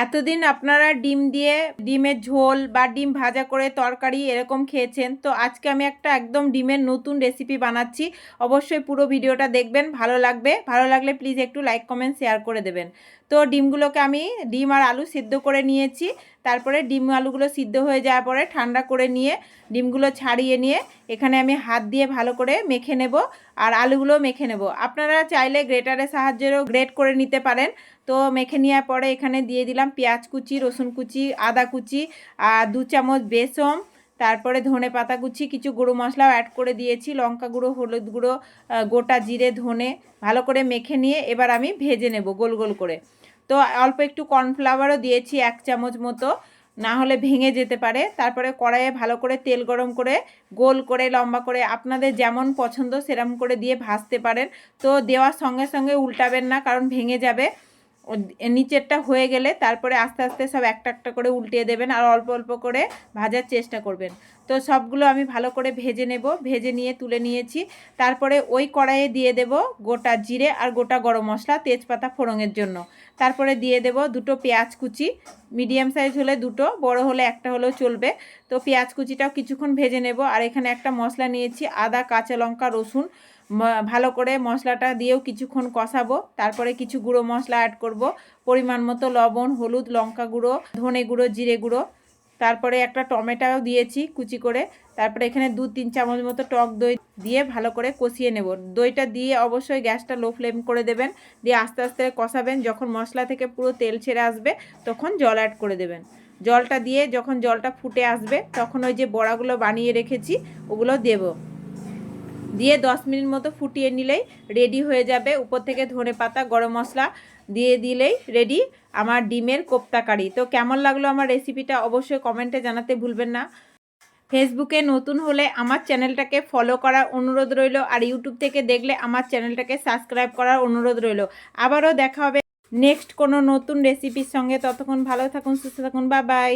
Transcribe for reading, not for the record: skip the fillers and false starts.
এতদিন আপনারা ডিম দিয়ে ডিমের ঝোল বা ডিম ভাজা করে তরকারি এরকম খেয়েছেন, তো আজকে আমি একটা একদম ডিমের নতুন রেসিপি বানাচ্ছি। অবশ্যই পুরো ভিডিওটা দেখবেন, ভালো লাগবে। ভালো লাগলে প্লিজ একটু লাইক কমেন্ট শেয়ার করে দেবেন। তো ডিমগুলোকে আমি ডিম আর আলু সিদ্ধ করে নিয়েছি। তারপরে ডিম আলুগুলো সিদ্ধ হয়ে যাওয়ার পরে ঠান্ডা করে নিয়ে ডিমগুলো ছাড়িয়ে নিয়ে এখানে আমি হাত দিয়ে ভালো করে মেখে নেব আর আলুগুলো মেখে নেব। আপনারা চাইলে গ্রেটারের সাহায্যেও গ্রেট করে নিতে পারেন। তো মেখে নেওয়ার পরে এখানে দিয়ে দিলাম পেঁয়াজ কুচি, রসুন কুচি, আদা কুচি আর 2 চামচ বেসন, তারপরে ধনে পাতা কুচি, কিছু গুঁড়ো মশলাও অ্যাড করে দিয়েছি, লঙ্কা গুঁড়ো, হলুদ গুঁড়ো, গোটা জিরে, ধনে ভালো করে মেখে নিয়ে এবার আমি ভেজে নেব গোল গোল করে। তো অল্প একটু কর্নফ্লাওয়ারও দিয়েছি 1 চামচ মতো, না হলে ভেঙে যেতে পারে। তারপরে কড়াইয়ে ভালো করে তেল গরম করে গোল করে লম্বা করে আপনাদের যেমন পছন্দ সেরকম করে দিয়ে ভাজতে পারেন। তো দেওয়ার সঙ্গে সঙ্গে উল্টাবেন না, কারণ ভেঙে যাবে। নিচেরটা হয়ে গেলে তারপরে আস্তে আস্তে সব একটা একটা করে উল্টিয়ে দেবেন আর অল্প অল্প করে ভাজার চেষ্টা করবেন। তো সবগুলো আমি ভালো করে ভেজে নেব। ভেজে নিয়ে তুলে নিয়েছি। তারপরে ওই কড়াইয়ে দিয়ে দেব গোটা জিরে আর গোটা গরম মশলা, তেজপাতা ফোড়নের জন্য। তারপরে দিয়ে দেব 2টো পেঁয়াজ কুচি, মিডিয়াম সাইজ হলে 2টো, বড় হলে একটা হলেও চলবে। তো পেঁয়াজ কুচিটাও কিছুক্ষণ ভেজে নেব। আর এখানে একটা মশলা নিয়েছি, আদা, কাঁচা লঙ্কা, রসুন। ভালো করে মশলাটা দিয়েও কিছুক্ষণ কষাবো। তারপরে কিছু গুঁড়ো মশলা অ্যাড করব, পরিমাণ মতো লবণ, হলুদ, লঙ্কা গুঁড়ো, ধনে গুঁড়ো, জিরে গুঁড়ো। তারপরে একটা টমেটোও দিয়েছি কুচি করে। তারপরে এখানে 2-3 চামচ মতো টক দই দিয়ে ভালো করে কষিয়ে নেব। দইটা দিয়ে অবশ্যই গ্যাসটা লো ফ্লেম করে দেবেন, দিয়ে আস্তে আস্তে কষাবেন। যখন মশলা থেকে পুরো তেল ছেড়ে আসবে তখন জল অ্যাড করে দেবেন। জলটা দিয়ে যখন জলটা ফুটে আসবে তখন ওই যে বড়াগুলো বানিয়ে রেখেছি ওগুলো দেবো, দিয়ে 10 মিনিট মতো ফুটিয়ে নিলেই রেডি হয়ে যাবে। উপর থেকে ধনে পাতা, গরম মশলা দিয়ে দিলেই রেডি আমার ডিমের কোপ্তা কারি। তো কেমন লাগলো আমার রেসিপিটা অবশ্যই কমেন্টে জানাতে ভুলবেন না। ফেসবুকে নতুন হলে আমার চ্যানেলটাকে ফলো করার অনুরোধ রইল, আর ইউটিউব থেকে দেখলে আমার চ্যানেলটাকে সাবস্ক্রাইব করার অনুরোধ রইল। আবারও দেখা হবে নেক্সট কোনো নতুন রেসিপির সঙ্গে। ততক্ষণ ভালো থাকুন, সুস্থ থাকুন, বাই বাই।